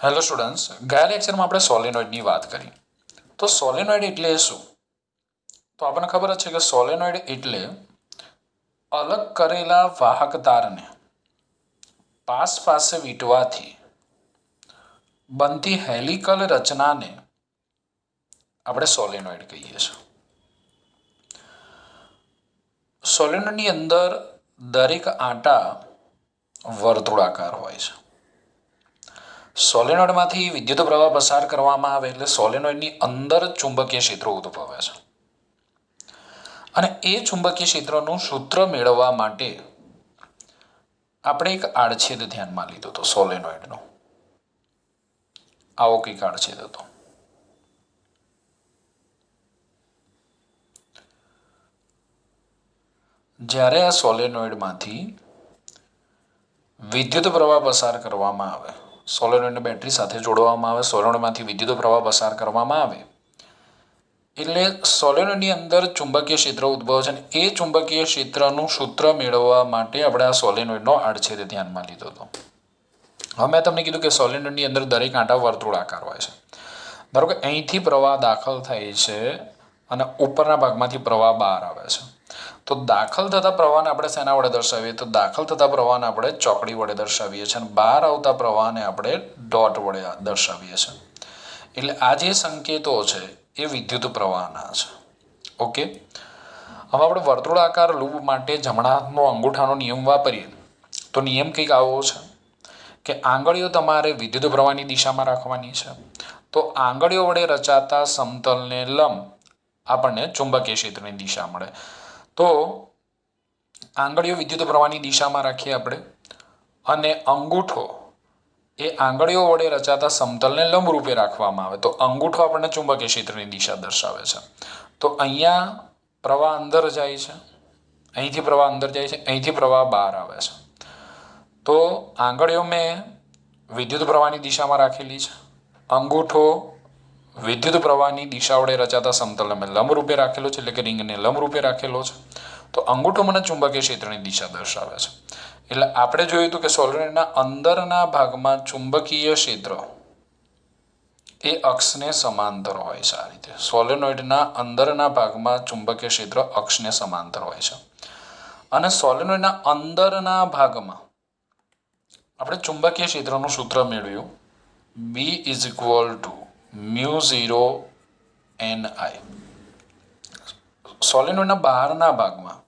Hello students, ગયા લેક્ચરમાં આપણે સોલેનોઇડની વાત કરી. તો સોલેનોઇડ એટલે શું? તો આપણને ખબર જ છે કે સોલેનોઇડ એટલે અલગ કરેલા વાહક તારને પાસે વીંટવાથી બનતી હેલિકલ રચનાને આપણે સોલેનોઇડ કહીએ છીએ. સોલેનોઇડની અંદર દરેક આંટા વર્તુળાકાર હોય છે. સોલેનોઇડમાંથી વિદ્યુત પ્રવાહ પસાર કરવામાં આવે એટલે સોલેનોઇડની અંદર ચુંબકીય ક્ષેત્રો ઉદ્ભવે છે. અને એ ચુંબકીય ક્ષેત્રનું સૂત્ર મેળવવા માટે આપણે એક આડછેદ ધ્યાનમાં લીધો હતો સોલેનોઇડનો. આવો કંઈક આડછેદ હતો. જ્યારે આ સોલેનોઇડમાંથી વિદ્યુત પ્રવાહ પસાર કરવામાં આવે, સોલેનોઇડને બેટરી સાથે જોડવામાં આવે, સોલેનોઇડમાંથી વિદ્યુત પ્રવાહ પસાર કરવામાં આવે એટલે સોલેનોઇડની અંદર ચુંબકીય ક્ષેત્ર ઉદ્ભવે છે. અને એ ચુંબકીય ક્ષેત્રનું સૂત્ર મેળવવા માટે આપણે આ સોલેનોઇડનો આડછેદ ધ્યાનમાં લીધો હતો. હવે મેં તમને કીધું કે સોલેનોઇડની અંદર દરેક આંટા વર્તુળાકાર હોય છે. ધારો કે અહીંથી પ્રવાહ દાખલ થાય છે અને ઉપરના ભાગમાંથી પ્રવાહ બહાર આવે છે. તો દાખલ થતા પ્રવાહને આપણે શેના વડે દર્શાવીએ? તો દાખલ થતા પ્રવાહને આપણે ચોકડી વડે દર્શાવીએ છીએ અને બહાર આવતા પ્રવાહને આપણે ડોટ વડે દર્શાવીએ છીએ. એટલે આ જે સંકેતો છે એ વિદ્યુત પ્રવાહના છે. ઓકે, હવે આપણે વર્તુળાકાર લૂપ માટે જમણા હાથનો અંગૂઠાનો નિયમ વાપરીએ તો નિયમ કંઈક આવો છે કે આંગળીઓ તમારે વિદ્યુત પ્રવાહની દિશામાં રાખવાની છે. તો આંગળીઓ વડે રચાતા સમતલને લંબ આપણને ચુંબકીય ક્ષેત્રની દિશા મળે. તો આંગળીઓ વિદ્યુત પ્રવાહની દિશામાં રાખીએ આપણે અને અંગૂઠો એ આંગળીઓ વડે રચાતા સમતલને લંબ રૂપે રાખવામાં આવે તો અંગૂઠો આપણને ચુંબકીય ક્ષેત્રની દિશા દર્શાવે છે. તો અહીંયા પ્રવાહ અંદર જાય છે, અહીંથી પ્રવાહ અંદર જાય છે, અહીંથી પ્રવાહ બહાર આવે છે. તો આંગળીઓ મેં વિદ્યુત પ્રવાહની દિશામાં રાખેલી છે, અંગૂઠો વિદ્યુત પ્રવાહની દિશા વડે રચાતા સમતલને મેં લંબ રૂપે રાખેલો છે, એટલે કે રિંગને લંબ રૂપે રાખેલો છે. તો અંગૂઠો મને ચુંબકીય ક્ષેત્રની દિશા દર્શાવે છે. એટલે આપણે જોયું હતું કે સોલેનોઇડના અંદરના ભાગમાં ચુંબકીય ક્ષેત્ર એ અક્ષને સમાંતર હોય છે. આ રીતે સોલેનોઇડના અંદરના ભાગમાં ચુંબકીય ક્ષેત્ર અક્ષને સમાંતર હોય છે. અને સોલેનોઇડના અંદરના ભાગમાં આપણે ચુંબકીય ક્ષેત્રનું સૂત્ર મેળવ્યું B = μ0 NI. સોલેનોઇડના બહારના ભાગમાં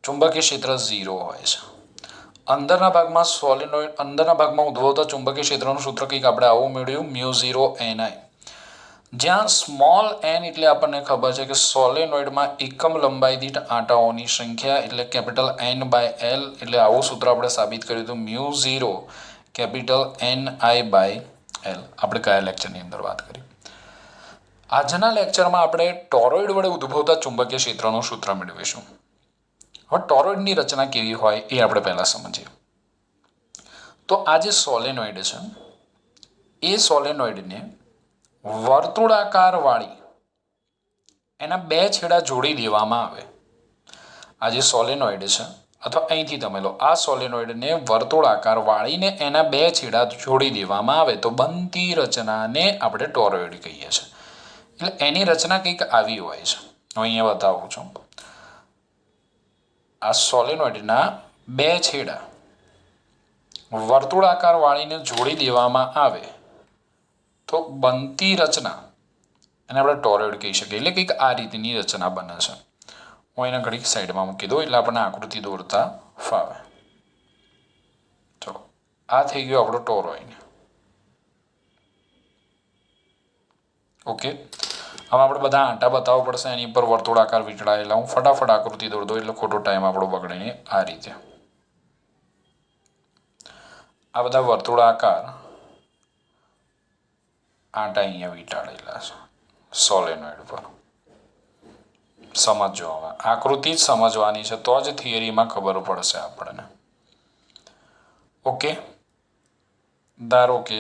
ચુંબકીય ક્ષેત્ર 0 હોય છે. અંદરના ભાગમાં ઉદ્ભવતા ચુંબકીય ક્ષેત્રનું સૂત્ર કંઈક આપણે આવું મેળવ્યું μ0 NI. જ્યાં સ્મોલ n એટલે આપણને ખબર છે કે સોલેનોઇડમાં એકમ લંબાઈ દીઠ આંટાઓની સંખ્યા એટલે કેપિટલ N/L. એટલે આવું સૂત્ર આપણે સાબિત કર્યું હતું μ0 કેપિટલ NI/L. આપણે કયા લેક્ચરની અંદર વાત કરી? આજના લેક્ચરમાં આપણે ટોરોઇડ વડે ઉદ્ભવતા ચુંબકીય ક્ષેત્રનું સૂત્ર મેળવીશું. હવે ટોરોઇડની રચના કેવી હોય એ આપણે પહેલા સમજીએ. તો આ જે સોલેનોઇડ છે એ સોલેનોઇડને વર્તુળાકાર વાળી એના બે છેડા જોડી દેવામાં આવે. આ જે સોલેનોઇડ છે અથવા અહીંથી તમે લો, આ સોલેનોઇડને વર્તુળાકાર વાળીને એના બે છેડા જોડી દેવામાં આવે તો બનતી રચનાને આપણે ટોરોઇડ કહીએ છીએ. એટલે એની રચના કંઈક આવી હોય છે. હું અહીંયા બતાવું છું. આ સોલેનોઇડના બે છેડા વર્તુળાકાર વાળીને જોડી દેવામાં આવે તો બનતી રચના એને આપણે ટોરોઇડ કહી શકીએ. એટલે કંઈક આ રીતની રચના બને છે. હું એને ઘડીક સાઈડમાં મૂકી દઉં એટલે આપણને આકૃતિ દોરતા ફાવે. ચલો, આ થઈ ગયો આપણો ટોરોઇડ. ઓકે, હવે આપણે બધા આંટા બતાવવા પડશે એની પર વર્તુળાકાર વીંટળાયેલા. હું ફટાફટ આકૃતિ દોર દઉં એટલે ખોટો ટાઈમ આપણો બગડે નહીં. આ રીતે આ બધા વર્તુળાકાર આંટા અહીંયા વીંટાળેલા છે સોલેનોઇડ પર. સમજો, હવે આકૃતિ જ સમજવાની છે તો જ થિયરીમાં ખબર પડશે આપણને. ઓકે, ધારો કે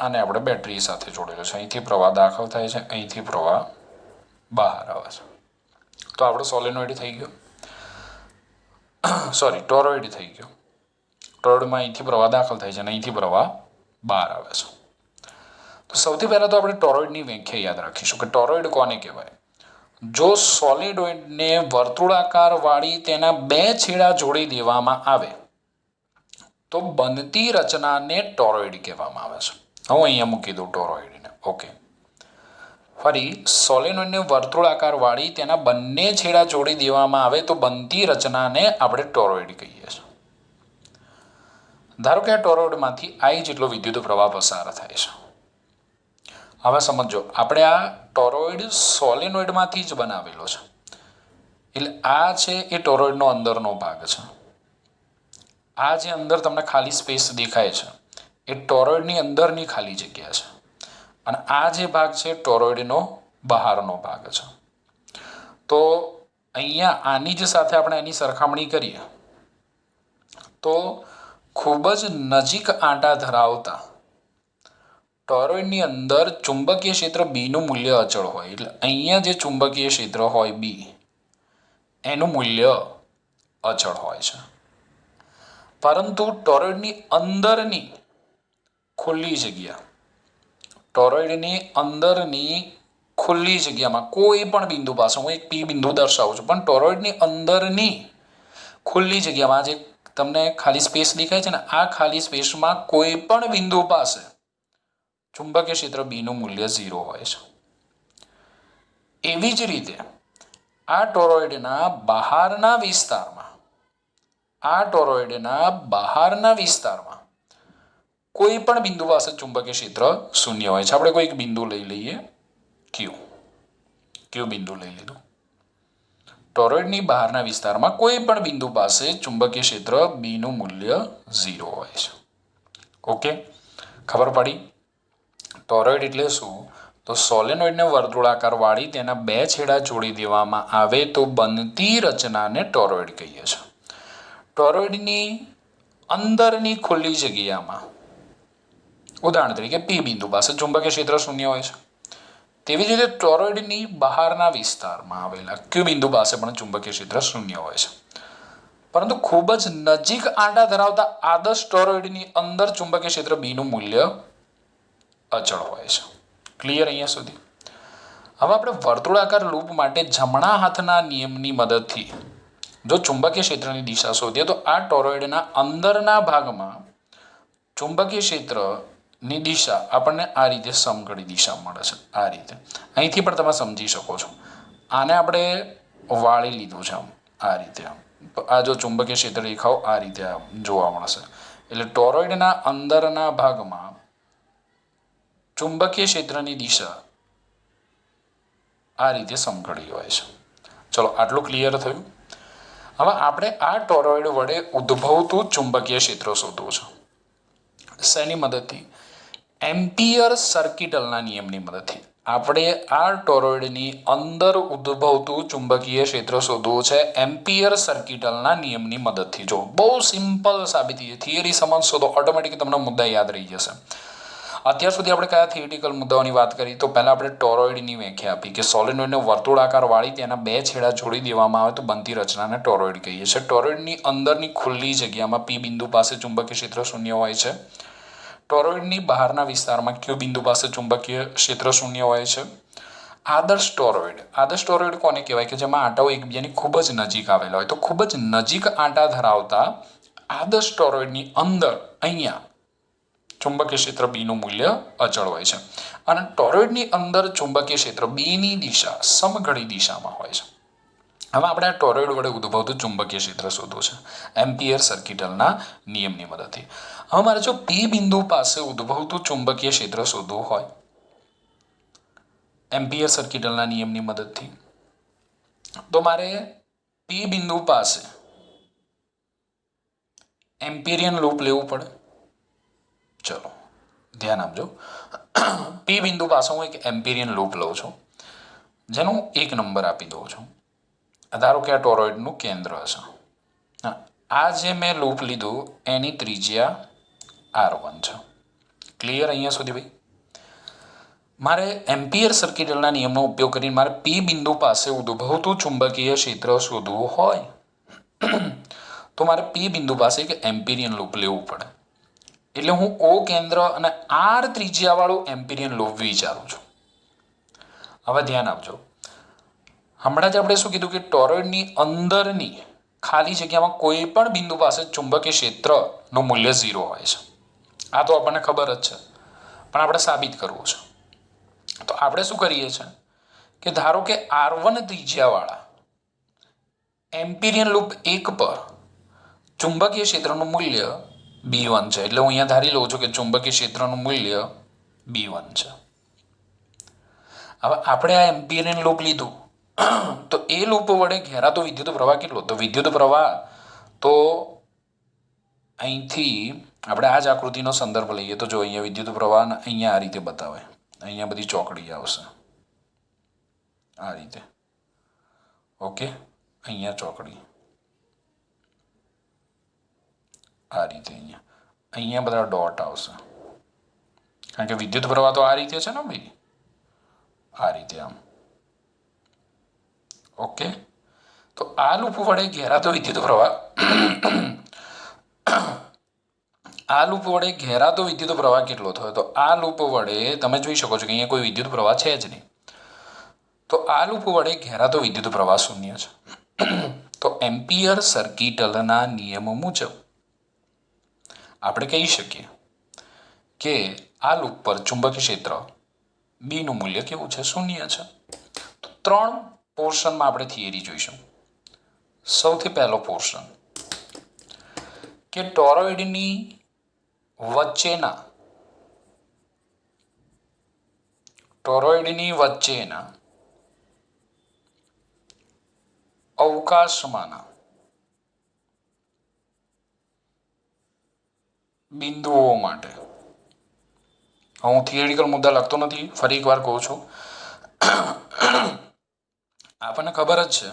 આને આપણે બેટરી સાથે જોડેલો છે. અહીંથી પ્રવાહ દાખલ થાય છે, અહીંથી પ્રવાહ બહાર આવે છે. તો આપણો સોલેનોઇડ થઈ ગયો, સોરી ટોરોઇડ થઈ ગયો. ટોરોઇડમાં અહીંથી પ્રવાહ દાખલ થાય છે અને અહીંથી પ્રવાહ બહાર આવે છે. સૌથી પહેલાં તો આપણે ટોરોઇડની વ્યાખ્યા યાદ રાખીશું કે ટોરોઇડ કોને કહેવાય. જો સોલિડોઇડને વર્તુળાકારવાળી તેના બે છેડા જોડી દેવામાં આવે તો બનતી રચનાને ટોરોઇડ કહેવામાં આવે છે. હું અહીંયા મૂકી દઉં ટોરોઇડને. ઓકે, ફરી સોલિનોઇડને વર્તુળાકારવાળી તેના બંને છેડા જોડી દેવામાં આવે તો બનતી રચનાને આપણે ટોરોઇડ કહીએ છીએ. ધારો કે આ ટોરોઇડમાંથી I જેટલો વિદ્યુત પ્રવાહ પસાર થાય છે. હવે સમજો, આપણે આ ટોરોઇડ સોલિનોઇડમાંથી જ બનાવેલો છે. એટલે આ છે એ ટોરોઇડનો અંદરનો ભાગ છે. આ જે અંદર તમને ખાલી સ્પેસ દેખાય છે એ ટોરોઇડની અંદરની ખાલી જગ્યા છે, અને આ જે ભાગ છે ટોરોઇડનો બહારનો ભાગ છે. તો અહીંયા આની જ સાથે આપણે એની સરખામણી કરીએ તો ખૂબ જ નજીક આંટા ધરાવતા ટોરોઇડની અંદર ચુંબકીય ક્ષેત્ર બીનું મૂલ્ય અચળ હોય. એટલે અહીંયા જે ચુંબકીય ક્ષેત્ર હોય બી એનું મૂલ્ય અચળ હોય છે. પરંતુ ટોરોઇડની અંદરની ખુલ્લી જગ્યા, ટોરોઇડની અંદરની ખુલ્લી જગ્યામાં કોઈ પણ બિંદુ પાસે, હું એક પી બિંદુ દર્શાવું છું, પણ ટોરોઇડની અંદરની ખુલ્લી જગ્યામાં જે તમને ખાલી સ્પેસ દેખાય છે ને, આ ખાલી સ્પેસમાં કોઈ પણ બિંદુ પાસે ચુંબકીય ક્ષેત્ર બીનું મૂલ્ય 0 હોય છે. એવી જ રીતે આ ટોરોઇડના બહારના વિસ્તારમાં કોઈ પણ બિંદુ પાસે ચુંબકીય ક્ષેત્ર 0 હોય છે. આપણે કોઈ એક બિંદુ લઈ લઈએ, ક્યુ બિંદુ લઈ લીધું. ટોરોઇડની બહારના વિસ્તારમાં કોઈ પણ બિંદુ પાસે ચુંબકીય ક્ષેત્ર બીનું મૂલ્ય 0 હોય છે. ઓકે, ખબર પડી? ટોરોઇડ એટલે શું? તો સોલેનોઇડને વર્તુળાકારવાળી તેના બે છેડા જોડી દેવામાં આવે તો બનતી રચનાને ટોરોઇડ કહીએ છીએ. ટોરોઇડની અંદરની ખુલ્લી જગ્યામાં, ઉદાહરણ તરીકે પી બિંદુ પાસે ચુંબકીય ક્ષેત્ર 0 હોય છે. તેવી જ રીતે ટોરોઇડની બહારના વિસ્તારમાં આવેલા ક્યુ બિંદુ પાસે પણ ચુંબકીય ક્ષેત્ર 0 હોય છે. પરંતુ ખૂબ જ નજીક આંટા ધરાવતા આદર્શ ટોરોઇડની અંદર ચુંબકીય ક્ષેત્ર બીનું મૂલ્ય અચળ હોય છે. ક્લિયર અહીંયા સુધી? હવે આપણે વર્તુળાકાર લૂપ માટે જમણા હાથના નિયમની મદદથી જો ચુંબકીય ક્ષેત્રની દિશા શોધીએ તો આ ટોરોઇડના અંદરના ભાગમાં ચુંબકીય ક્ષેત્રની દિશા આપણને આ રીતે સમઘડી દિશા મળે છે. આ રીતે અહીંથી પણ તમે સમજી શકો છો. આને આપણે વાળી લીધું છે આ રીતે. આ જો ચુંબકીય ક્ષેત્ર રેખાઓ આ રીતે જોવા મળશે. એટલે ટોરોઇડના અંદરના ભાગમાં ચુંબકીય ક્ષેત્રની દિશા આ રીતે સમઘડી હોય છે. ચલો, આટલું ક્લિયર થયું. હવે આપણે આ ટોરોઇડ વડે ઉદ્ભવતું ચુંબકીય ક્ષેત્ર શોધવું છે. શેની મદદથી? એમ્પિયર સર્કિટલના નિયમની મદદથી આપણે આ ટોરોઇડની અંદર ઉદ્ભવતું ચુંબકીય ક્ષેત્ર શોધવું છે. એમ્પિયર સર્કિટલના નિયમની મદદથી. જો બહુ સિમ્પલ સાબિતી છે. થિયરી સમજશો તો ઓટોમેટિક તમને મુદ્દા યાદ રહી જશે. અત્યાર સુધી આપણે કયા થિયરિટિકલ મુદ્દાઓની વાત કરી? તો પહેલાં આપણે ટોરોઇડની વ્યાખ્યા આપી કે સોલિનોઇડને વર્તુળાકારવાળી તેના બે છેડા જોડી દેવામાં આવે તો બનતી રચનાને ટોરોઇડ કહીએ છીએ. ટોરોઇડની અંદરની ખુલ્લી જગ્યામાં પી બિંદુ પાસે ચુંબકીય ક્ષેત્ર 0 હોય છે. ટોરોઇડની બહારના વિસ્તારમાં ક્યુ બિંદુ પાસે ચુંબકીય ક્ષેત્ર 0 હોય છે. આદર્શ ટોરોઇડ કોને કહેવાય? કે જેમાં આંટાઓ એકબીજાની ખૂબ જ નજીક આવેલા હોય. તો ખૂબ જ નજીક આંટા ધરાવતા આદર્શ ટોરોઇડની અંદર અહીંયા ચુંબકીય ક્ષેત્ર બીનું મૂલ્ય અચળ હોય છે. અને ટોરોઇડની અંદર ચુંબકીય ક્ષેત્ર બીની દિશા સમઘડી દિશામાં હોય છે. હવે આપણે આ ટોરોઇડ વડે ઉદ્ભવતું ચુંબકીય ક્ષેત્ર શોધવું છે એમ્પિયર સર્કિટલના નિયમની મદદથી. હવે મારે જો પી બિંદુ પાસે ઉદ્ભવતું ચુંબકીય ક્ષેત્ર શોધવું હોય એમ્પિયર સર્કિટલના નિયમની મદદથી, તો મારે પી બિંદુ પાસે એમ્પિરિયન લૂપ લેવું પડે. ચલો ધ્યાન આપજો. પી બિંદુ પાસે હું એક એમ્પિરિયન લૂપ લઉં છું, જેનો 1 નંબર આપી દઉં છું. ધારો કે આ ટોરોઇડનું કેન્દ્ર હશે. આ જે મેં લૂપ લીધું એની ત્રિજ્યા R1 છે. ક્લિયર અહીંયા સુધી ભાઈ? મારે એમ્પિયર સર્કિટલના નિયમનો ઉપયોગ કરીને મારે પી બિંદુ પાસે ઉદ્ભવતું ચુંબકીય ક્ષેત્ર શોધવું હોય તો મારે પી બિંદુ પાસે એક એમ્પિરિયન લૂપ લેવું પડે. એટલે હું ઓ કેન્દ્ર અને આર ત્રિજ્યાવાળું એમ્પિરિયન લૂપ વિચારું છું. હવે ધ્યાન આપજો, હમણાં જ આપણે શું કીધું કે ટોરોઇડની અંદરની ખાલી જગ્યામાં કોઈ પણ બિંદુ પાસે ચુંબકીય ક્ષેત્રનું મૂલ્ય 0 હોય છે. આ તો આપણને ખબર જ છે, પણ આપણે સાબિત કરવું છે. તો આપણે શું કરીએ છીએ કે ધારો કે R1 ત્રિજ્યાવાળા એમ્પિરિયન લૂપ 1 પર ચુંબકીય ક્ષેત્રનું મૂલ્ય B1 છે. એટલે હું અહીંયા ધારી લઉં છું કે ચુંબકીય ક્ષેત્રનું મૂલ્ય B1 છે. હવે આપણે આ એમ્પિરિયન લૂપ લીધું તો એ લૂપ વડે ઘેરાતો વિદ્યુત પ્રવાહ કેટલો? તો વિદ્યુત પ્રવાહ તો અહીંથી આપણે આ જ આકૃતિનો સંદર્ભ લઈએ તો જો અહીંયા વિદ્યુત પ્રવાહ અહીંયા આ રીતે બતાવે, અહીંયા બધી ચોકડી આવશે આ રીતે. ઓકે, અહીંયા ચોકડી આ રીતે, અહીંયા બધા ડોટ આવશે, કારણ કે વિદ્યુત પ્રવાહ તો આ રીતે છે ને ભાઈ, આ રીતે આમ. ઓકે, તો આ લૂપ વડે ઘેરાતો વિદ્યુત પ્રવાહ આ લૂપ વડે ઘેરાતો વિદ્યુત પ્રવાહ કેટલો થયો? તો આ લૂપ વડે તમે જોઈ શકો છો કે અહીંયા કોઈ વિદ્યુત પ્રવાહ છે જ નહીં. તો આ લૂપ વડે ઘેરાતો વિદ્યુત પ્રવાહ 0 છે. તો એમ્પિયર સર્કિટલના નિયમો મુજબ આપણે કહી શકીએ કે આ લૂપ પર ચુંબકીય ક્ષેત્ર બીનું મૂલ્ય કેવું છે? 0 છે. તો 3 પોર્શનમાં આપણે થિયરી જોઈશું. સૌથી પહેલો પોર્શન કે ટોરોઇડની વચ્ચેના અવકાશમાંના બિંદુઓ માટે, હું થિયરિકલ મુદ્દા લખતો નથી, ફરી એકવાર કહું છું, આપણને ખબર જ છે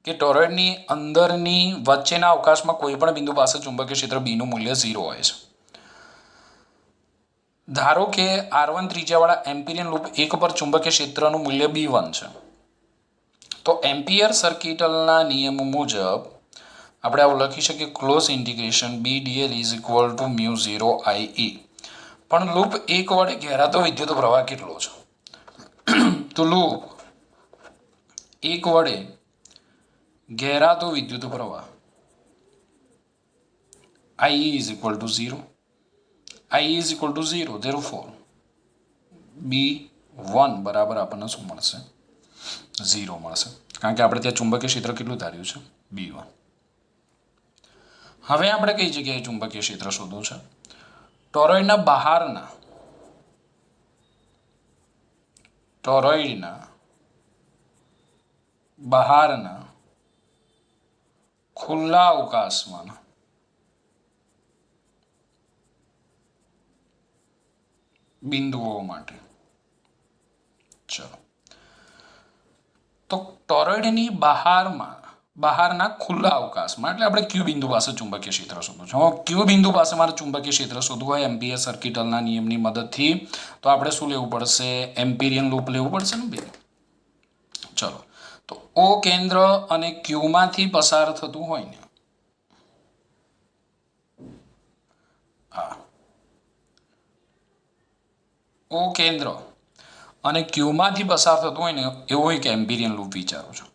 કે ટોરોઇડની અંદરની વચ્ચેના અવકાશમાં કોઈ પણ બિંદુ પાસે ચુંબકીય ક્ષેત્ર બીનું મૂલ્ય 0 હોય છે. ધારો કે R1 ત્રિજ્યાવાળા એમ્પિરિયન લૂપ 1 પર ચુંબકીય ક્ષેત્રનું મૂલ્ય B1 છે. તો એમ્પિયર સર્કિટલના નિયમ મુજબ આપણે આવું લખી શકીએ close integration BDL is equal to μ0 IE. પણ લૂપ 1 વડે ઘેરાતો વિદ્યુત પ્રવાહ કેટલો છે? તો લૂપ 1 વડે ઘેરાતો વિદ્યુત પ્રવાહ IE is equal two 0. IE is equal two 0, therefore B1 બરાબર આપણને શું મળશે? 0 મળશે, કારણ કે આપણે ત્યાં ચુંબકીય ક્ષેત્ર કેટલું ધાર્યું છે? B1. હવે આપણે કઈ જગ્યાએ ચુંબકીય ક્ષેત્ર શોધવું છે? ટોરોઇડના બહારના ખુલ્લા અવકાશમાં બિંદુઓ માટે. ચલો, તો ટોરોઇડની બહારના ખુલ્લા અવકાશમાં એટલે આપણે ક્યુ બિંદુ પાસે ચુંબકીય ક્ષેત્ર શોધવું છે. ક્યુ બિંદુ પાસે મારે ચુંબકીય ક્ષેત્ર શોધવું હોય એમ્પિયર સર્કિટલના નિયમની મદદથી, તો આપણે શું લેવું પડશે? એમ્પિરિયન લૂપ લેવું પડશે ને બે. ચલો, તો ઓ કેન્દ્ર અને ક્યુમાંથી પસાર થતું હોય ને, ઓ કેન્દ્ર અને ક્યુમાંથી પસાર થતું હોય ને એવું એક એમ્પિરિયન લૂપ વિચારું છું.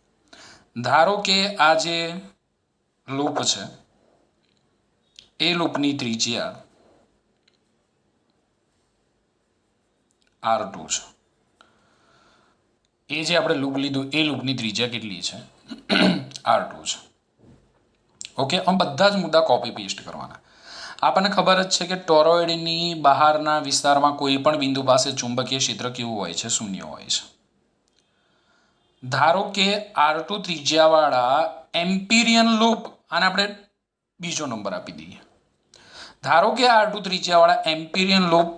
ધારો કે આ જે લૂપ છે એ લૂપની ત્રિજ્યા R2 છે. એ જે આપણે લૂપ લીધું એ લૂપની ત્રિજ્યા કેટલી છે? R2 છે. ઓકે, આમ બધા જ મુદ્દા કોપી પેસ્ટ કરવાના. આપણને ખબર જ છે કે ટોરોઇડની બહારના વિસ્તારમાં કોઈ પણ બિંદુ પાસે ચુંબકીય ક્ષેત્ર કેવું હોય છે? 0 હોય છે. ધારો કે R2 ત્રિજ્યાવાળા એમ્પિરિયન લૂપ, આને આપણે બીજો નંબર આપી દઈએ. ધારો કે R2 ત્રિજ્યાવાળા એમ્પિરિયન લૂપ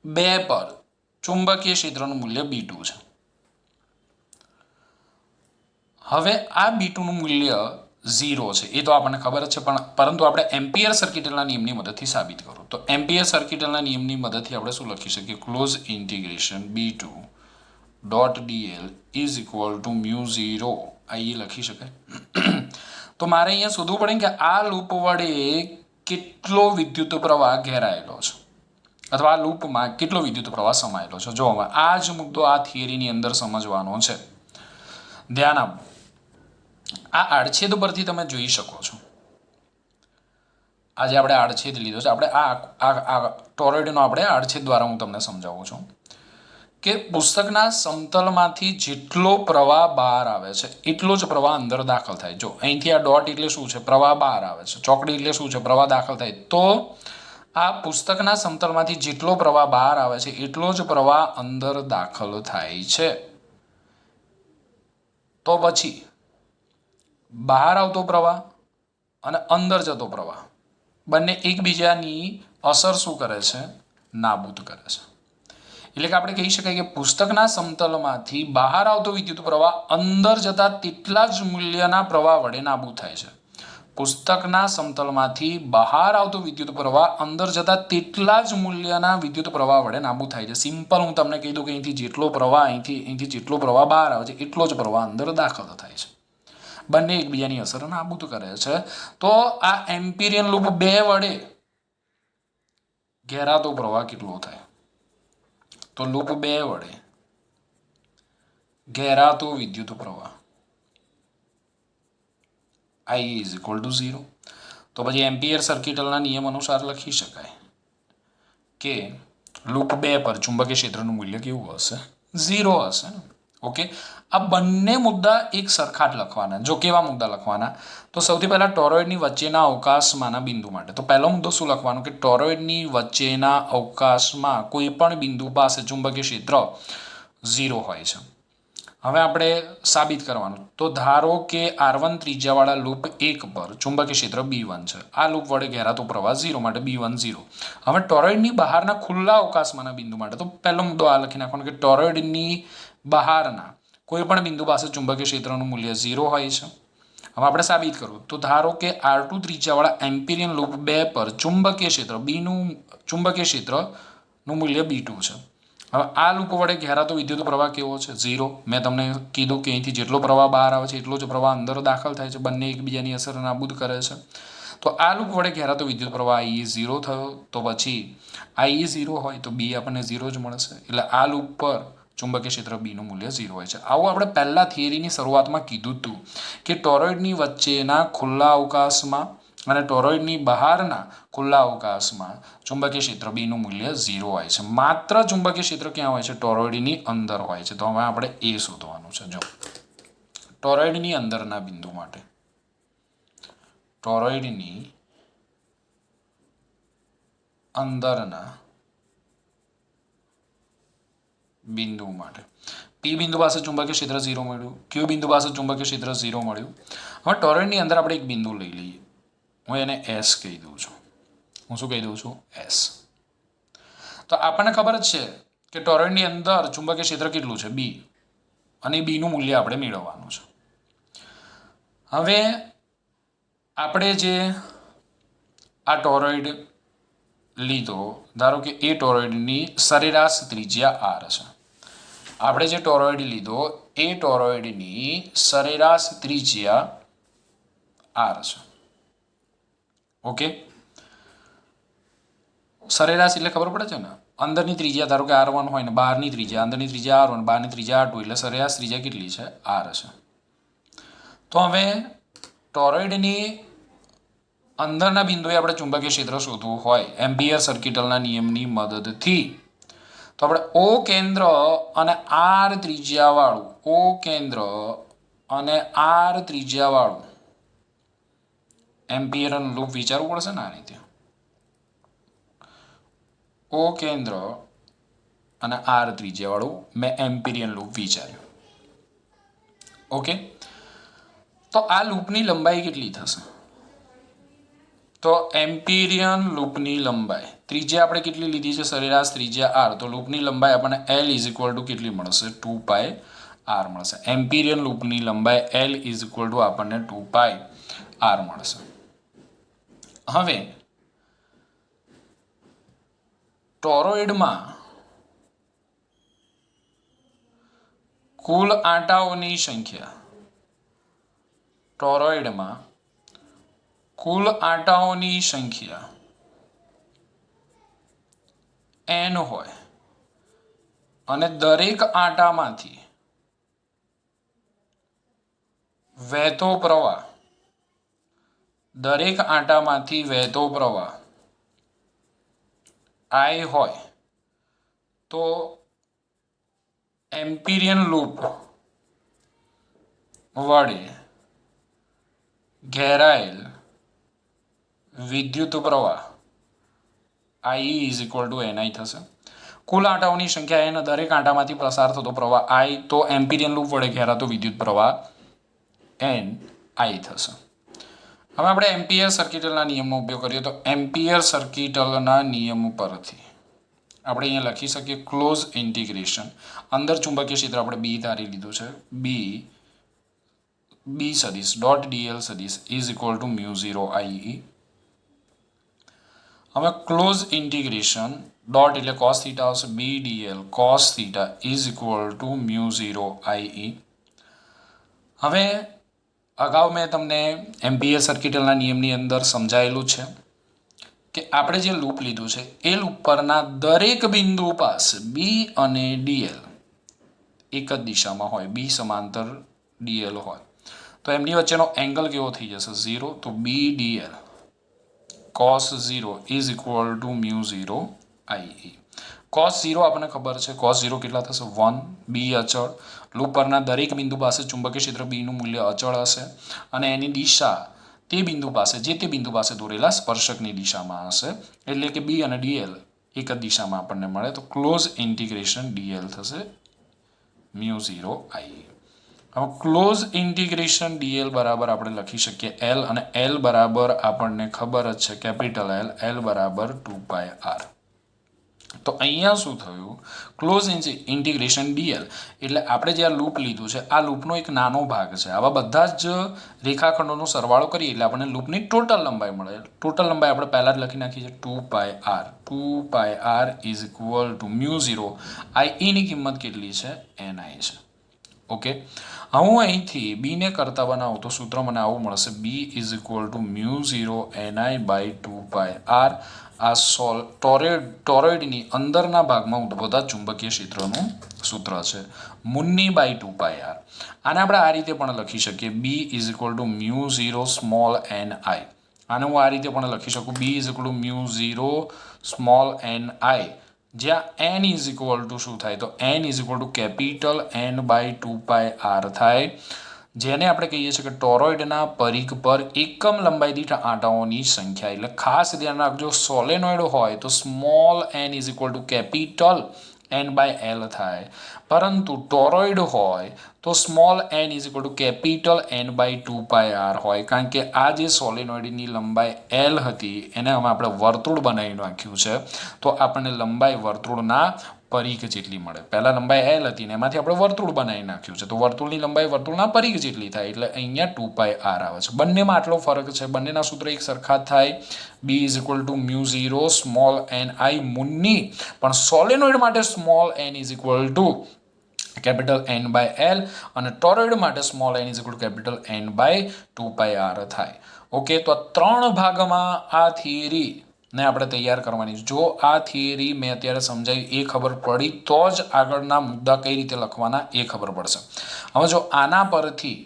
2 પર ચુંબકીય ક્ષેત્રનું મૂલ્ય B2 છે. હવે આ B2 નું મૂલ્ય 0 છે એ તો આપણને ખબર જ છે, પરંતુ આપણે એમ્પિયર સર્કિટલના નિયમની મદદથી સાબિત કરું. તો એમ્પિયર સર્કિટલના નિયમની મદદથી આપણે શું લખી શકીએ? Close integration B2 dot DL is equal to μ0 IE લખી શકાય. તો મારે અહીંયા શોધવું પડે કે આ લૂપ વડે કેટલો વિદ્યુત પ્રવાહ ઘેરાયેલો છે અથવા આ લૂપમાં કેટલો વિદ્યુત પ્રવાહ સમાયેલો છે. જો હવે આ જ મુદ્દો આ થિયરીની અંદર સમજવાનો છે. ધ્યાન આપો. આ આડછેદ પરથી તમે જોઈ શકો છો. આજે આપણે આડછેદ લીધો છે. આપણે આ ટોરોઇડનો આપણે આડછેદ દ્વારા હું તમને સમજાવું છું કે પુસ્તકના સમતલમાંથી જેટલો પ્રવાહ બહાર આવે છે એટલો જ પ્રવાહ અંદર દાખલ થાય. જો અહીંથી આ ડોટ એટલે શું છે? પ્રવાહ બહાર આવે છે. ચોકડી એટલે શું છે? પ્રવાહ દાખલ થાય. તો આ પુસ્તકના સમતલમાંથી જેટલો પ્રવાહ બહાર આવે છે એટલો જ પ્રવાહ અંદર દાખલ થાય છે. તો પછી બહાર આવતો પ્રવાહ અને અંદર જતો પ્રવાહ બંને એકબીજાની અસર શું કરે છે? નાબૂદ કરે છે. એટલે કે આપણે કહી શકાય કે પુસ્તકના સમતલમાંથી બહાર આવતો વિદ્યુત પ્રવાહ અંદર જતા તેટલા જ મૂલ્યના પ્રવાહ વડે નાબૂદ થાય છે. પુસ્તકના સમતલમાંથી બહાર આવતો વિદ્યુત પ્રવાહ અંદર જતા તેટલા જ મૂલ્યના વિદ્યુત પ્રવાહ વડે નાબૂદ થાય છે. સિમ્પલ હું તમને કહી દઉં કે અહીંથી જેટલો પ્રવાહ અહીંથી જેટલો પ્રવાહ બહાર આવે છે એટલો જ પ્રવાહ અંદર દાખલ થાય છે. બંને એકબીજાની અસર નાબૂદ કરે છે. તો આ એમ્પિરિયન લૂપ 2 વડે ઘેરાતો પ્રવાહ કેટલો થાય? તો લૂપ 2 વડે ઘેરાતો વિદ્યુત પ્રવાહ I is equal to 0. તો પછી એમ્પિયર સર્કિટલના નિયમ અનુસાર લખી શકાય કે લૂપ 2 પર ચુંબકીય ક્ષેત્રનું મૂલ્ય કેવું હશે? 0 હશે. ઓકે. આ બંને મુદ્દા એક સરખા જ લખવાના. જો કેવા મુદ્દા લખવાના? તો સૌથી પહેલા ટોરોઇડની વચ્ચેના અવકાશમાંના બિંદુ માટે. તો પહેલો મુદ્દો શું લખવાનો કે ટોરોઇડની વચ્ચેના અવકાશમાં કોઈ પણ બિંદુ પાસે ચુંબકીય ક્ષેત્ર 0 હોય છે. હવે આપણે સાબિત કરવાનું. તો ધારો કે R1 ત્રિજ્યાવાળા લૂપ 1 પર ચુંબકીય ક્ષેત્ર B1 છે. આ લૂપ વડે ઘેરાતો પ્રવાહ 0 માટે B1 0. હવે ટોરોઇડની બહારના ખુલ્લા અવકાશમાંના બિંદુ માટે તો પહેલો મુદ્દો આ લખી નાખવાનો કે ટોરોઇડની બહારના કોઈ પણ બિંદુ પાસે ચુંબકીય ક્ષેત્રનું મૂલ્ય 0 હોય છે. હવે આપણે સાબિત કરવું. તો ધારો કે R2 ત્રિજ્યાવાળા એમ્પિરિયન લૂપ 2 પર ચુંબકીય ક્ષેત્ર નું મૂલ્ય B2 છે. હવે આ લૂપ વડે ઘેરાતો વિદ્યુત પ્રવાહ કેવો છે? 0. મેં તમને કીધું કે અહીંથી જેટલો પ્રવાહ બહાર આવે છે એટલો જ પ્રવાહ અંદર દાખલ થાય છે. બંને એકબીજાની અસર નાબૂદ કરે છે. તો આ લૂપ વડે ઘેરાતો વિદ્યુત પ્રવાહ I 0 થયો. તો પછી I 0 હોય તો B આપણને 0 જ મળશે. એટલે આ લૂપ પર ચુંબકીય ક્ષેત્ર બીનું મૂલ્ય 0 હોય છે. આવું આપણે પહેલા થિયરીની શરૂઆતમાં કીધું હતું કે ટોરોઇડની વચ્ચેના ખુલ્લા અવકાશમાં અને ટોરોઇડની બહારના ખુલ્લા અવકાશમાં ચુંબકીય ક્ષેત્ર બીનું મૂલ્ય 0 હોય છે. માત્ર ચુંબકીય ક્ષેત્ર ક્યાં હોય છે? ટોરોઇડની અંદર હોય છે. તો હવે આપણે એ શોધવાનું છે. જો ટોરોઇડની અંદરના બિંદુ માટે ટોરોઇડની અંદરના બિંદુ માટે P બિંદુ પાસે ચુંબકીય ક્ષેત્ર 0 મળ્યું. Q બિંદુ પાસે ચુંબકીય ક્ષેત્ર 0 મળ્યું. હવે ટોરોઇડની અંદર આપણે એક બિંદુ લઈ લઈએ. હું એને S કહી દઉં છું. હું શું કહી દઉં છું? S. તો આપણને ખબર જ છે કે ટોરોઇડની અંદર ચુંબકીય ક્ષેત્ર કેટલું છે? B. અને બીનું મૂલ્ય આપણે મેળવવાનું છે. હવે આપણે જે આ ટોરોઇડ લીધો, ધારો કે એ ટોરોઇડની સરેરાશ ત્રિજ્યા R છે. આપણે જે ટોરોઇડ લીધો એ ટોરોઇડની સરેરાશ ત્રિજ્યા R છે. ઓકે. સરેરાશ એટલે ખબર પડે છે ને? અંદરની ત્રિજ્યા ધારો કે R1 હોય ને બહારની ત્રિજ્યા, અંદરની ત્રિજ્યા R1 બહારની ત્રિજ્યા R2 એટલે સરેરાશ ત્રિજ્યા કેટલી છે? R છે. તો હવે ટોરોઇડની અંદરના બિંદુએ આપણે ચુંબકીય ક્ષેત્ર શોધવું હોય એમ્પિયર સર્કિટલના નિયમની મદદથી તો આપણે O કેન્દ્ર અને R ત્રિજ્યાવાળું એમ્પિયરન લૂપ વિચારવું પડશે ને આ રીતે. O કેન્દ્ર અને R ત્રિજ્યાવાળું મેં એમ્પિરિયન લૂપ વિચાર્યું. ઓકે. તો આ લૂપની લંબાઈ કેટલી થશે? તો એમ્પિરિયન લૂપની લંબાઈ ત્રિજ્યા આપણે કેટલી લીધી છે? સરેરાશ ત્રિજ્યા R. તો લૂપની લંબાઈ આપણને L ઇઝ ઇક્વલ ટુ કેટલી મળશે? 2π R મળશે. એમ્પિરિયન લૂપની લંબાઈ L ઇઝ ઇક્વલ ટુ આપણને 2π R મળશે. હવે ટોરોઇડમાં કુલ આંટાઓની સંખ્યા કુલ આંટાઓની સંખ્યા n હોય અને દરેક આંટામાંથી વહેતો પ્રવાહ I હોય તો એમ્પિરિયન લૂપ વડે ઘેરાયેલ વિદ્યુત પ્રવાહ I is equal two NI થશે. કુલ આંટાઓની સંખ્યા n, દરેક આંટામાંથી પસાર થતો પ્રવાહ I, તો એમ્પિરિયન લૂપ વડે ઘેરાતો વિદ્યુત પ્રવાહ NI થશે. હવે આપણે એમ્પિયર સર્કિટલના નિયમનો ઉપયોગ કરીએ તો એમ્પિયર સર્કિટલના નિયમ પરથી આપણે અહીંયા લખી શકીએ ક્લોઝ ઇન્ટિગ્રેશન. અંદર ચુંબકીય ક્ષેત્ર આપણે B ધારી લીધું છે. B સદિશ ડોટ dl સદિશ is equal to mu 0 IE. હવે ક્લોઝ ઇન્ટિગ્રેશન ડોટ એટલે cos થીટા આવશે. B dl cos theta is equal to mu 0 IE. હવે અગાઉ મેં તમને એમ્પિયર સર્કિટલના નિયમની અંદર સમજાયેલું છે કે આપણે જે લૂપ લીધું છે એ લૂપ પરના દરેક બિંદુ પાસે B અને dl એક જ દિશામાં હોય, B સમાંતર dl હોય, તો એમની વચ્ચેનો એંગલ કેવો થઈ જશે? 0. તો B dl cos 0 is equal to mu 0 IE. cos 0 આપણને ખબર છે, cos 0 કેટલા થશે? 1. B અચળ, લૂપ પરના દરેક બિંદુ પાસે ચુંબકીય ક્ષેત્ર B નું મૂલ્ય અચળ હશે અને એની દિશા તે બિંદુ પાસે દોરેલા સ્પર્શકની દિશામાં હશે, એટલે કે B અને dl એક જ દિશામાં આપણને મળે. તો ક્લોઝ ઇન્ટિગ્રેશન dl થશે મ્યુ 0 IE. હવે ક્લોઝ ઇન્ટિગ્રેશન dl બરાબર આપણે લખી શકીએ L, અને L બરાબર આપણને ખબર જ છે કેપિટલ L બરાબર 2πr. તો અહીંયા શું થયું? ક્લોઝ ઇન્ટિગ્રેશન dl એટલે આપણે જે આ લૂપ લીધું છે આ લૂપનો એક નાનો ભાગ છે. આવા બધા જ રેખાખંડોનો સરવાળો કરીએ એટલે આપણને લૂપની ટોટલ લંબાઈ મળે. ટોટલ લંબાઈ આપણે પહેલા જ લખી નાખી છે 2πr. 2πr is equal to mu 0 IE ની કિંમત કેટલી છે? NI છે. ઓકે, હું અહીંથી B ને કરતા બનાવું તો સૂત્ર મને આવું મળશે. B is equal to mu 0 NI by 2πr. આ ટોરોઇડની અંદરના ભાગમાં ઉદ્ભવતા ચુંબકીય ક્ષેત્રનું સૂત્ર છે, મુન્ની બાય 2πr. આને આપણે આ રીતે પણ લખી શકીએ B is equal to mu 0 small NI. આને હું આ રીતે પણ લખી શકું B is equal to mu 0 small NI, જ્યાં n ઇઝ ઇક્વલ ટુ શું થાય? તો n is equal to capital N by 2πr થાય, જેને આપણે કહીએ છીએ કે ટોરોઇડના પરિઘ પર એકમ લંબાઈ દીઠ આંટાઓની સંખ્યા. એટલે ખાસ ધ્યાન રાખજો, સોલેનોઇડ હોય તો small n is equal to capital N by L થાય, પરંતુ ટોરોઇડ હોય તો small n is equal to capital N by 2πr હોય, કારણ કે આ જે સોલેનોઇડની લંબાઈ L હતી એને હવે આપણે વર્તુળ બનાવી નાખ્યું છે, તો આપણને લંબાઈ વર્તુળના પરિઘ જેટલી મળે. પહેલા લંબાઈ L હતી ને એમાંથી આપણે વર્તુળ બનાવી નાખ્યું છે, તો વર્તુળની લંબાઈ વર્તુળના પરિઘ જેટલી થાય, એટલે અહીંયા 2πr આવે છે. બંનેમાં આટલો ફરક છે, બંનેના સૂત્ર એક સરખા થાય. B is equal to mu 0 small NI મુન્ની, પણ સોલેનોઇડ માટે small n is equal to capital N by L અને ટોરોઇડ માટે small n is equal to capital N by 2πr થાય. ઓકે, તો આ ત્રણ ભાગમાં આ થિયરી ને આપણે તૈયાર કરવાની. જો આ થિયરી મેં અત્યારે સમજાવી એ ખબર પડી તો જ આગળના મુદ્દા કઈ રીતે લખવાના એ ખબર પડશે. હવે જો આના પરથી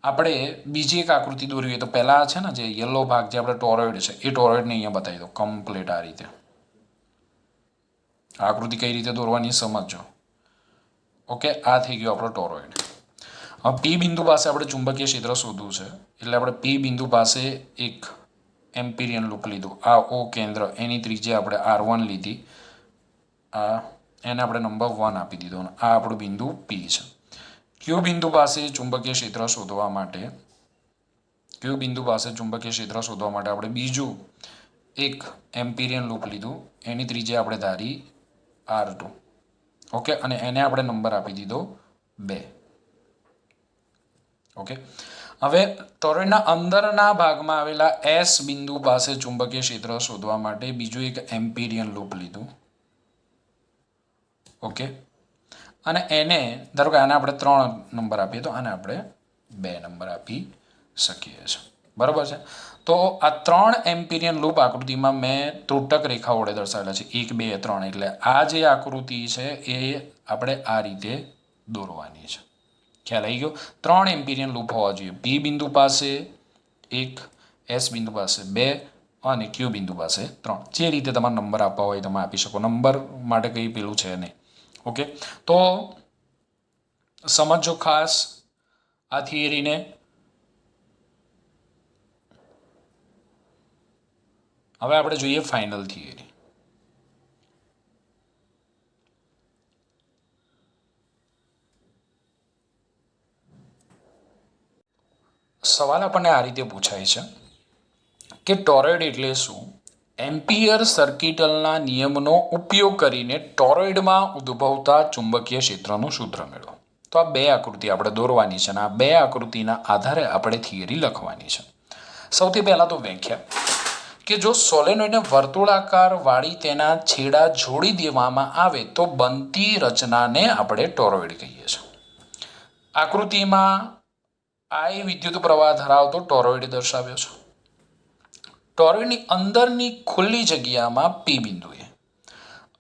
આપણે બીજી એક આકૃતિ દોરવી તો પહેલા છે ને જે યલો ભાગ જે આપણે ટોરોઇડ છે એ ટોરોઇડને અહીંયા બતાવી દો કમ્પ્લીટ આ રીતે. આકૃતિ કઈ રીતે દોરવાની સમજજો. ઓકે, આ થઈ ગયો આપણો ટોરોઇડ. હવે P બિંદુ પાસે આપણે ચુંબકીય ક્ષેત્ર શોધવું છે, એટલે આપણે P બિંદુ પાસે એક એમ્પિરિયન લૂપ લીધું. આ O કેન્દ્ર, એની ત્રિજ્યા આપણે R1 લીધી, આ એને આપણે નંબર 1 આપી દીધો, અને આ આપણું બિંદુ P છે. કયું બિંદુ પાસે ચુંબકીય ક્ષેત્ર શોધવા માટે આપણે બીજું એક એમ્પિરિયન લૂપ લીધું, એની ત્રિજ્યા આપણે ધારી R2. ઓકે, અને એને આપણે નંબર આપી દીધો 2. ઓકે, હવે ટોરોઇડના અંદરના ભાગમાં આવેલા S બિંદુ પાસે ચુંબકીય ક્ષેત્ર શોધવા માટે બીજું એક એમ્પિરિયન લૂપ લીધું. ઓકે, અને એને ધારો કે આને આપણે 3 નંબર આપીએ તો આને આપણે 2 નંબર આપી શકીએ છીએ. બરાબર છે. તો આ 3 એમ્પિરિયન લૂપ આકૃતિમાં મેં ત્રુટક રેખા વડે દર્શાવેલા છે 1 2 3 એટલે આ જે આકૃતિ છે એ આપણે આ રીતે દોરવાની છે ખ્યાલ આવી ગયો 3 એમ્પિરિયન લૂપ હોવા જોઈએ પી બિંદુ પાસે 1 એસ બિંદુ પાસે 2 અને ક્યુ બિંદુ પાસે 3 જે રીતે તમારે નંબર આપવા હોય તમે આપી શકો નંબર માટે કંઈ પેલું છે નહીં ઓકે તો સમજો ખાસ આ થિયરીને હવે આપણે જોઈએ ફાઇનલ થિયરી સવાલ આપણને આ રીતે પૂછાય છે કે ટોરોઇડ એટલે શું એમ્પિયર સર્કિટલના નિયમનો ઉપયોગ કરીને ટોરોઇડમાં ઉદ્ભવતા ચુંબકીય ક્ષેત્રનું સૂત્ર મેળવો તો આ 2 આકૃતિ આપણે દોરવાની છે અને આ 2 આકૃતિના આધારે આપણે થિયરી લખવાની છે સૌથી પહેલાં તો વ્યાખ્યા કે જો સોલેનોઇડને વર્તુળાકાર વાળી તેના છેડા જોડી દેવામાં આવે તો બનતી રચનાને આપણે ટોરોઇડ કહીએ છીએ આકૃતિમાં I વિદ્યુત પ્રવાહ ધરાવતો ટોરોઇડ દર્શાવ્યો છે ટોરોઇડની અંદરની ખુલ્લી જગ્યામાં પી બિંદુએ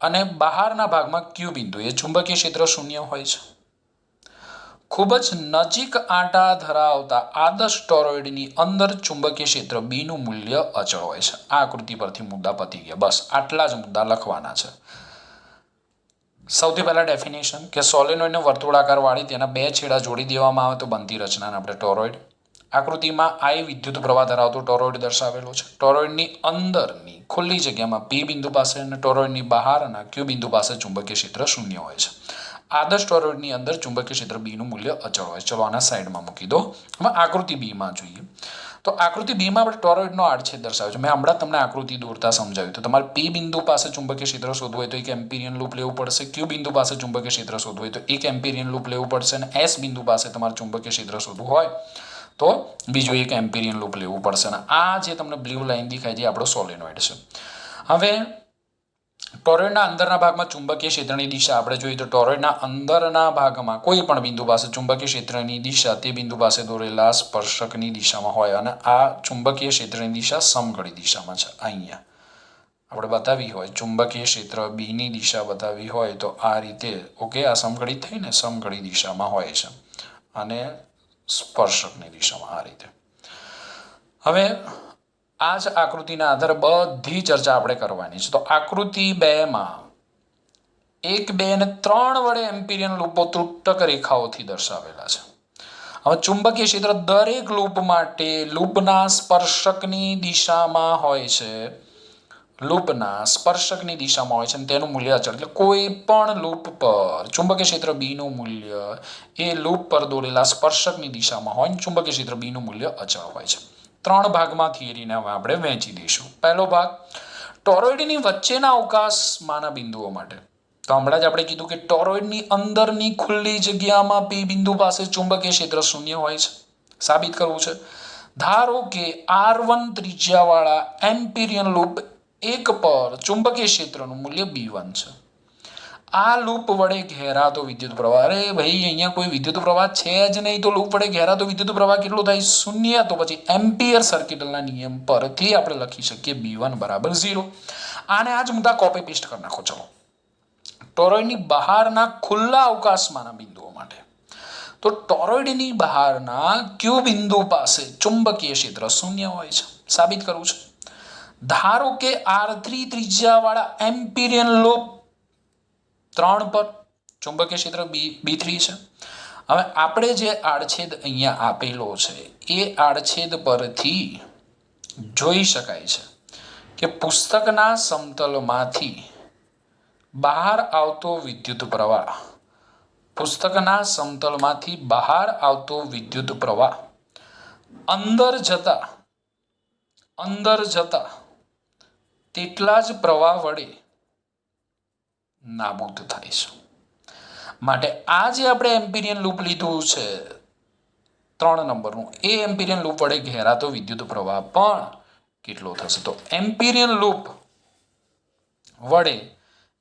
અને બહારના ભાગમાં ક્યુ બિંદુએ ચુંબકીય ક્ષેત્ર શૂન્ય હોય છે ખૂબ જ નજીક આંટા ધરાવતા આદર્શ ટોરોઇડની અંદર ચુંબકીય ક્ષેત્ર બીનું મૂલ્ય અચળ હોય છે આ આકૃતિ પરથી મુદ્દા પતી ગયા બસ આટલા જ મુદ્દા લખવાના છે સૌથી પહેલા ડેફિનેશન કે સોલેનોઇડને વર્તુળાકાર વાળી તેના 2 છેડા જોડી દેવામાં આવે તો બનતી રચનાને આપણે ટોરોઇડ આકૃતિમાં I વિદ્યુત પ્રવાહ ધરાવતો ટોરોઇડ દર્શાવેલો છે ટોરોઇડની અંદરની ખુલ્લી જગ્યામાં પી બિંદુ પાસે અને ટોરોઇડની બહારના ક્યુ બિંદુ પાસે ચુંબકીય ક્ષેત્ર શૂન્ય હોય છે આદર્શ ટોરોઇડની અંદર ચુંબકીય ક્ષેત્ર બીનું મૂલ્ય અચળ હોય ચલો આના સાઈડમાં મૂકી દો હવે આકૃતિ બીમાં જોઈએ તો આકૃતિ બીમાં આપણે ટોરોઇડનો આડછેદ દર્શાવ્યો છે મેં હમણાં તમને આકૃતિ દોરતા સમજાવ્યું તો તમારે પી બિંદુ પાસે ચુંબકીય ક્ષેત્ર શોધવું હોય તો એક એમ્પિરિયન લૂપ લેવું પડશે ક્યુ બિંદુ પાસે ચુંબકીય ક્ષેત્ર શોધવું હોય તો એક એમ્પિરિયન લૂપ લેવું પડશે અને એસ બિંદુ પાસે તમારે ચુંબકીય ક્ષેત્ર શોધવું હોય તો બીજું એક એમ્પિરિયન લૂપ લેવું પડશે અને આ જે તમને બ્લુ લાઇન દેખાય છે આપણો સોલેનોઇડ છે હવે ટોરોઇડના અંદરના ભાગમાં ચુંબકીય ક્ષેત્રની દિશા આપણે જોઈએ તો ટોરોઇડના અંદરના ભાગમાં કોઈ પણ બિંદુ પાસે ચુંબકીય ક્ષેત્રની દિશા તે બિંદુ પાસે દોરેલા સ્પર્શકની દિશામાં હોય અને આ ચુંબકીય ક્ષેત્રની દિશા સમઘડી દિશામાં છે અહીંયા આપણે બતાવી હોય ચુંબકીય ક્ષેત્ર બીની દિશા બતાવી હોય તો આ રીતે ઓકે આ સમઘડી થઈને સમઘડી દિશામાં હોય છે અને સ્પર્શકની દિશામાં આ રીતે હવે આ જ આકૃતિના આધારે બધી ચર્ચા આપણે કરવાની છે તો આકૃતિ 2માં 1 2 અને 3 વડે એમ્પિરિયન લૂપો ત્રુટક રેખાઓથી દર્શાવેલા છે હવે ચુંબકીય ક્ષેત્ર દરેક લૂપ માટે લૂપના સ્પર્શકની દિશામાં હોય છે લૂપના સ્પર્શકની દિશામાં હોય છે અને તેનું મૂલ્ય અચળ એટલે કોઈ પણ લૂપ પર ચુંબકીય ક્ષેત્ર બીનું મૂલ્ય એ લૂપ પર દોરેલા સ્પર્શકની દિશામાં હોય અને ચુંબકીય ક્ષેત્ર બીનું મૂલ્ય અચળ હોય છે 3 ભાગમાં થિયરીને હવે આપણે વહેંચી દઈશું પહેલો ભાગ ટોરોઇડની વચ્ચેના અવકાશમાંના બિંદુઓ માટે તો હમણાં જ આપણે કીધું કે ટોરોઇડની અંદરની ખુલ્લી જગ્યામાં પી બિંદુ પાસે ચુંબકીય ક્ષેત્ર શૂન્ય હોય છે સાબિત કરવું છે ધારો કે R1 ત્રિજ્યાવાળા એમ્પિરિયન લૂપ 1 પર ચુંબકીય ક્ષેત્રનું મૂલ્ય B1 છે આ લૂપ વડે ઘેરાતો વિદ્યુત પ્રવાહ અરે ભાઈ અહીંયા કોઈ વિદ્યુત પ્રવાહ છે જ નહીં તો લૂપ વડે ઘેરાતો વિદ્યુત પ્રવાહ કેટલો થાય શૂન્ય તો પછી એમ્પિયર સર્કિટલના નિયમ પરથી આપણે લખી શકીએ B1 બરાબર 0 આને આ જ મુદ્દા કોપી પેસ્ટ કરી નાખો ચલો ટોરોઇડની બહારના ખુલ્લા અવકાશમાંના બિંદુઓ માટે તો ટોરોઇડની બહારના ક્યુ બિંદુ પાસે ચુંબકીય ક્ષેત્ર શૂન્ય હોય છે સાબિત કરવું છે ધારો કે R3 ત્રિજ્યાવાળા એમ્પિરિયન લૂપ 3 પર ચુંબકીય ક્ષેત્ર B3 છે હવે આપણે જે આડછેદ અહીંયા આપેલો છે એ આડછેદ પરથી જોઈ શકાય છે કે પુસ્તકના સમતલમાંથી બહાર આવતો વિદ્યુત પ્રવાહ પુસ્તકના સમતલમાંથી બહાર આવતો વિદ્યુત પ્રવાહ અંદર જતા તેટલા જ પ્રવાહ વડે નાબૂદ થાય છે માટે આ જે આપણે એમ્પિરિયન લૂપ લીધું છે 3 નંબરનું એ એમ્પિરિયન લૂપ વડે ઘેરાતો વિદ્યુત પ્રવાહ પણ કેટલો થશે તો એમ્પિરિયન લૂપ વડે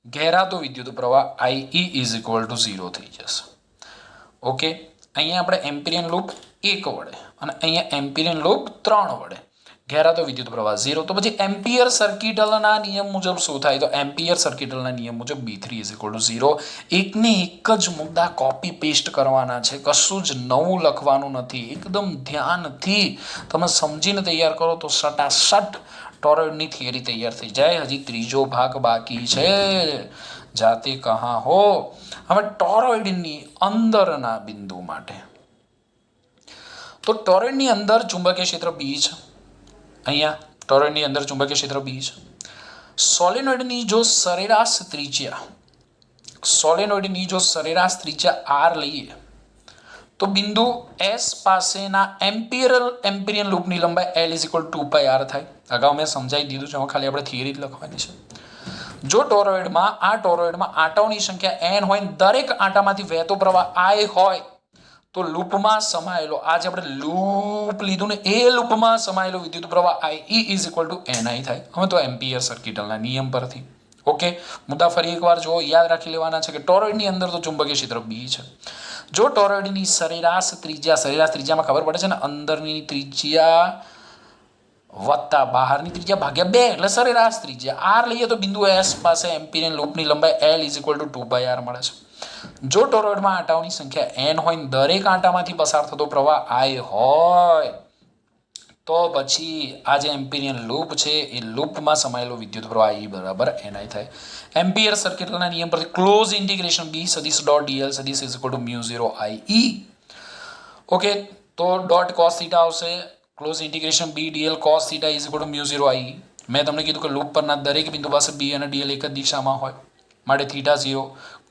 ઘેરાતો વિદ્યુત પ્રવાહ IE = 0 થઈ જશે ઓકે અહીંયા આપણે એમ્પિરિયન લૂપ 1 વડે અને અહીંયા એમ્પિરિયન લૂપ 3 વડે ઘેરાતો વિદ્યુત પ્રવાહ 0. તો પછી એમ્પિયર સર્કિટલના નિયમ મુજબ શું થાય? તો એમ્પિયર સર્કિટલના નિયમ મુજબ B3 = 0. એકને એક જ મુદ્દા કોપી પેસ્ટ કરવાના છે, કશું જ નવું લખવાનું નથી. એકદમ ધ્યાનથી તમે સમજીને તૈયાર કરો તો સટાસટ ટોરોઇડની થિયરી તૈયાર થઈ જાય. હજી ત્રીજો ભાગ બાકી છે. જાતે કહા હો. હવે ટોરોઇડની અંદરના બિંદુ માટે તો ટોરોઇડની અંદર ચુંબકીય ક્ષેત્ર B છે. અહીંયા ટોરોઇડની અંદર ચુંબકીય ક્ષેત્ર B છે. સોલેનોઇડની જો સરેરાશ ત્રિજ્યા R લઈએ તો બિંદુ S પાસેના એમ્પિરિયન લૂપની લંબાઈ L = 2πr થાય. અગાઉ મેં સમજાવી દીધું છે, ખાલી આપણે થિયરી જ લખવાની છે. જો ટોરોઇડમાં આંટાઓની સંખ્યા n હોય, દરેક આંટામાંથી વહેતો પ્રવાહ I હોય, તો લૂપમાં સમાયેલો, આ જે આપણે લૂપ લીધું ને એ લૂપમાં સમાયેલો વિદ્યુત પ્રવાહ IE = NI થાય. હવે તો એમ્પિયર સર્કિટલના નિયમ પરથી. ઓકે, મુદ્દા ફરી એકવાર જો યાદ રાખી લેવાના છે કે ટોરોઇડની અંદર તો ચુંબકીય ક્ષેત્ર B છે. જો ટોરોઇડની સરેરાશ ત્રિજ્યામાં ખબર પડે છે ને, અંદરની ત્રિજ્યા વત્તા બહારની ત્રિજ્યા ભાગ્યા 2 એટલે સરેરાશ ત્રિજ્યા R લઈએ તો બિંદુ S પાસે એમ્પિરિયન લૂપની લંબાઈ L = 2πr મળે છે. જો ટોરોઇડમાં આંટાઓની સંખ્યા n હોય, દરેક આંટામાંથી પસાર થતો પ્રવાહ I હોય, તો પછી આ જે એમ્પિરિયન લૂપ છે એ લૂપમાં સમાયેલો વિદ્યુત પ્રવાહ E = NI થાય. એમ્પિયર સર્કિટલના નિયમ પરથી ક્લોઝ ઇન્ટિગ્રેશન B સદિશ ડોટ dl સદિશ = μ0 IE. ઓકે, તો ડોટ cos થીટા આવશે. Close integration B dl cos theta = μ0 IE. મેં તમને કીધું કે લૂપ પરના દરેક બિંદુ પાસે B અને dl એક જ દિશામાં હોય, માટે theta 0.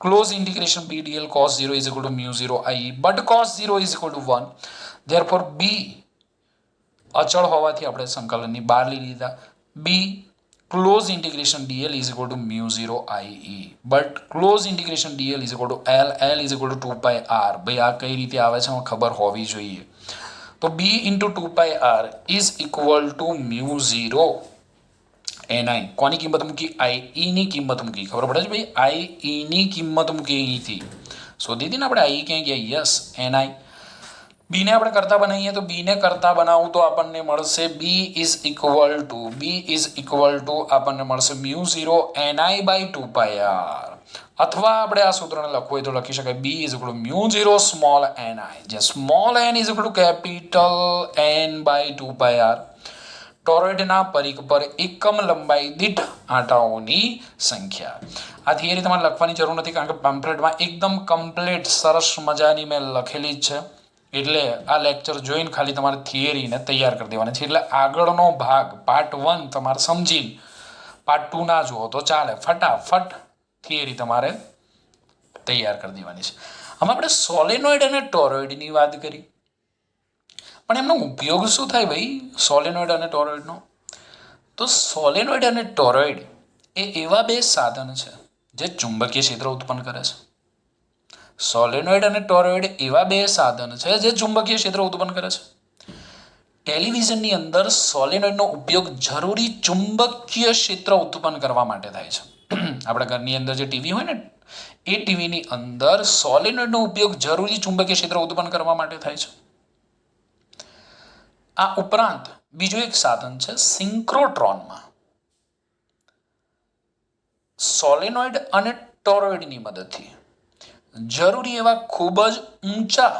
Close integration B dl cos 0 = μ0 IE, but cos 0 = 1. therefore B અચળ હોવાથી આપણે સંકલનની બહાર લઈ લીધા. B close integration dl = μ0 IE, but close integration dl = L = 2πr. ભાઈ આ કઈ રીતે આવે છે ખબર હોવી જોઈએ. તો B × 2πr = μ0 NI. કોની કિંમત મૂકી? IE ની કિંમત મૂકી. ખબર પડે છે ભાઈ? IE ની કિંમત મૂકી. અહીંથી શોધી હતી ને આપણે IE ક્યાં ગયા? Yes, NI. B ને આપણે કરતા બનાવીએ તો B ને કરતા બનાવું તો આપણને મળશે B = આપણને મળશે μ0 NI/2πr. અથવા આપણે આ સૂત્રને લખવું હોય તો લખી શકાય B = μ0 સ્મોલ NI, જે સ્મોલ n = કેપિટલ N/2πr. ટોરોઇડના પરિઘ પર એકમ લંબાઈ દીઠ આંટાઓની સંખ્યા. આ થિયરી તમારે લખવાની જરૂર નથી, કારણ કે પેમ્ફલેટમાં એકદમ કમ્પ્લીટ સરસ મજાની મેં લખેલી જ છે. એટલે આ લેક્ચર જોઈને ખાલી તમારે થિયરીને તૈયાર કરી દેવાની છે. એટલે આગળનો ભાગ પાર્ટ 1 તમારે સમજીને પાર્ટ 2 ના જુઓ તો ચાલે. ફટાફટ થિયરી તમારે તૈયાર કરી દેવાની છે. હવે આપણે સોલેનોઇડ અને ટોરોઇડની વાત કરી, પણ એમનો ઉપયોગ શું થાય ભાઈ સોલેનોઇડ અને ટોરોઇડનો? તો સોલેનોઇડ અને ટોરોઇડ એ એવા બે સાધન છે જે ચુંબકીય ક્ષેત્ર ઉત્પન્ન કરે છે. સોલેનોઇડ અને ટોરોઇડ એવા બે સાધન છે જે ચુંબકીય ક્ષેત્ર ઉત્પન્ન કરે છે. ટેલિવિઝનની અંદર સોલેનોઇડનો ઉપયોગ જરૂરી ચુંબકીય ક્ષેત્ર ઉત્પન્ન કરવા માટે થાય છે. આપણા ઘરની અંદર જે ટીવી હોય ને, એ ટીવીની અંદર સોલેનોઇડનો ઉપયોગ જરૂરી ચુંબકીય ક્ષેત્ર ઉત્પન્ન કરવા માટે થાય છે. આ ઉપરાંત બીજું એક સાધન છે સિન્ક્રોટ્રોનમાં. સોલેનોઇડ અને ટોરોઇડની મદદથી જરૂરી એવા ખૂબ જ ઊંચા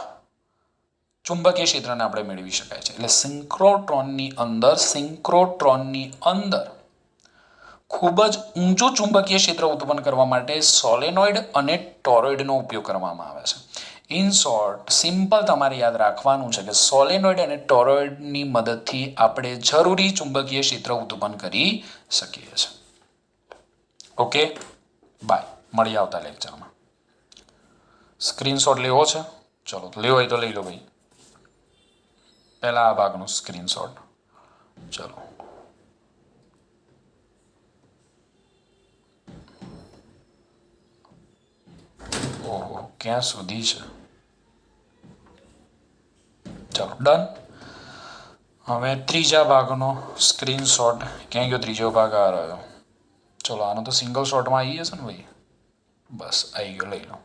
ચુંબકીય ક્ષેત્રને આપણે મેળવી શકાય છે. એટલે સિન્ક્રોટ્રોનની અંદર ખૂબ જ ઊંચું ચુંબકીય ક્ષેત્ર ઉત્પન્ન કરવા માટે સોલેનોઇડ અને ટોરોઇડનો ઉપયોગ કરવામાં આવે છે. ઇન શોર્ટ, સિમ્પલ તમારે યાદ રાખવાનું છે કે સોલેનોઇડ અને ટોરોઇડની મદદથી આપણે જરૂરી ચુંબકીય ક્ષેત્ર ઉત્પન્ન કરી શકીએ છીએ. Okay, bye. મળી આવતા લેક્ચરમાં. સ્ક્રીનશોટ લેવો છે? ચલો, લેવો હોય તો લઈ લો ભાઈ. પહેલા આ ભાગનું સ્ક્રીનશોટ. ચલો, ઓહો, ક્યાં સુધી છે? ચલો, ડન. હવે ત્રીજા ભાગનો સ્ક્રીનશોટ. ક્યાં ગયો ત્રીજો ભાગ? આ રહ્યો. ચલો, આનો તો સિંગલ શોટમાં આવી જશે ને ભાઈ? બસ આવી ગયો, લઈ લો.